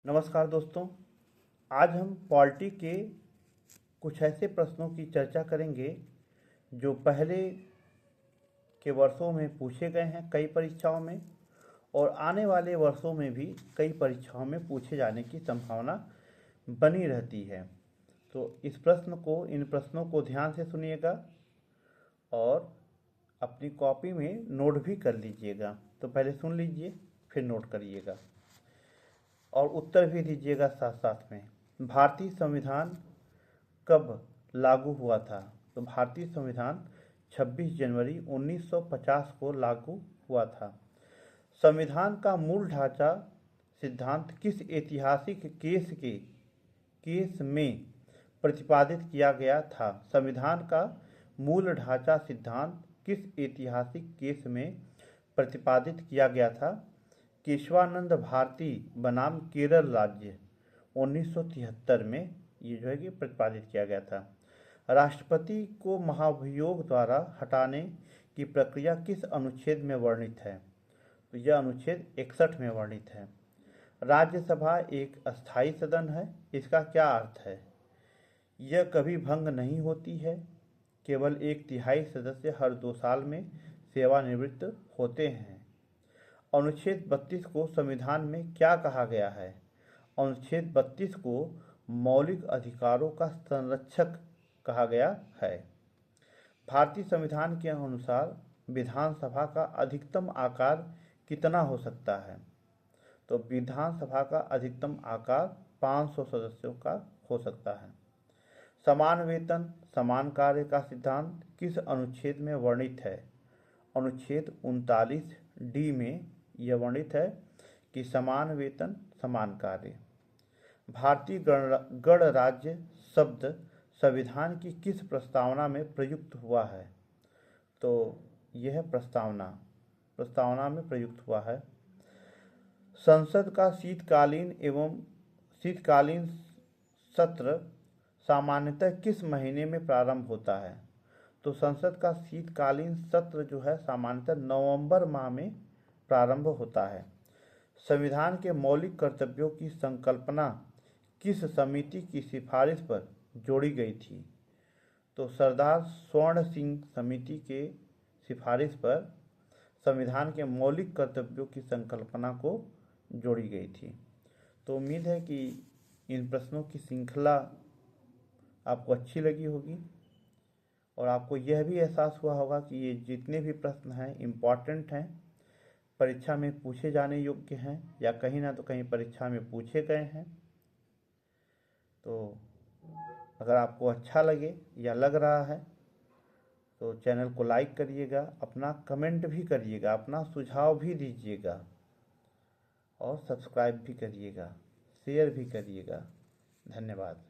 नमस्कार दोस्तों, आज हम पॉलिटी के कुछ ऐसे प्रश्नों की चर्चा करेंगे जो पहले के वर्षों में पूछे गए हैं कई परीक्षाओं में, और आने वाले वर्षों में भी कई परीक्षाओं में पूछे जाने की संभावना बनी रहती है। तो इन प्रश्नों को ध्यान से सुनिएगा और अपनी कॉपी में नोट भी कर लीजिएगा। तो पहले सुन लीजिए, फिर नोट करिएगा और उत्तर भी दीजिएगा साथ साथ में। भारतीय संविधान कब लागू हुआ था? तो भारतीय संविधान 26 जनवरी 1950 को लागू हुआ था। संविधान का मूल ढांचा सिद्धांत किस ऐतिहासिक केस में प्रतिपादित किया गया था? संविधान का मूल ढांचा सिद्धांत किस ऐतिहासिक केस में प्रतिपादित किया गया था? केशवानंद भारती बनाम केरल राज्य 1973 में ये जो है कि प्रतिपादित किया गया था। राष्ट्रपति को महाभियोग द्वारा हटाने की प्रक्रिया किस अनुच्छेद में वर्णित है? तो यह अनुच्छेद 61 में वर्णित है। राज्यसभा एक अस्थायी सदन है, इसका क्या अर्थ है? यह कभी भंग नहीं होती है, केवल 1/3 सदस्य हर 2 साल में सेवानिवृत्त होते हैं। अनुच्छेद 32 को संविधान में क्या कहा गया है? अनुच्छेद 32 को मौलिक अधिकारों का संरक्षक कहा गया है। भारतीय संविधान के अनुसार विधानसभा का अधिकतम आकार कितना हो सकता है? तो विधानसभा का अधिकतम आकार 500 सदस्यों का हो सकता है। समान वेतन समान कार्य का सिद्धांत किस अनुच्छेद में वर्णित है? अनुच्छेद 39D में यह वर्णित है कि समान वेतन समान कार्य। भारतीय गणराज्य शब्द संविधान की किस प्रस्तावना में प्रयुक्त हुआ है? तो यह प्रस्तावना में प्रयुक्त हुआ है। संसद का शीतकालीन सत्र सामान्यतः किस महीने में प्रारंभ होता है? तो संसद का शीतकालीन सत्र जो है सामान्यतः नवंबर माह में प्रारंभ होता है। संविधान के मौलिक कर्तव्यों की संकल्पना किस समिति की सिफारिश पर जोड़ी गई थी? तो सरदार स्वर्ण सिंह समिति के सिफारिश पर संविधान के मौलिक कर्तव्यों की संकल्पना को जोड़ी गई थी। तो उम्मीद है कि इन प्रश्नों की श्रृंखला आपको अच्छी लगी होगी और आपको यह भी एहसास हुआ होगा कि ये जितने भी प्रश्न हैं इम्पॉर्टेंट हैं, परीक्षा में पूछे जाने योग्य हैं या कहीं ना तो कहीं परीक्षा में पूछे गए हैं। तो अगर आपको अच्छा लगे या लग रहा है तो चैनल को लाइक करिएगा, अपना कमेंट भी करिएगा, अपना सुझाव भी दीजिएगा और सब्सक्राइब भी करिएगा, शेयर भी करिएगा। धन्यवाद।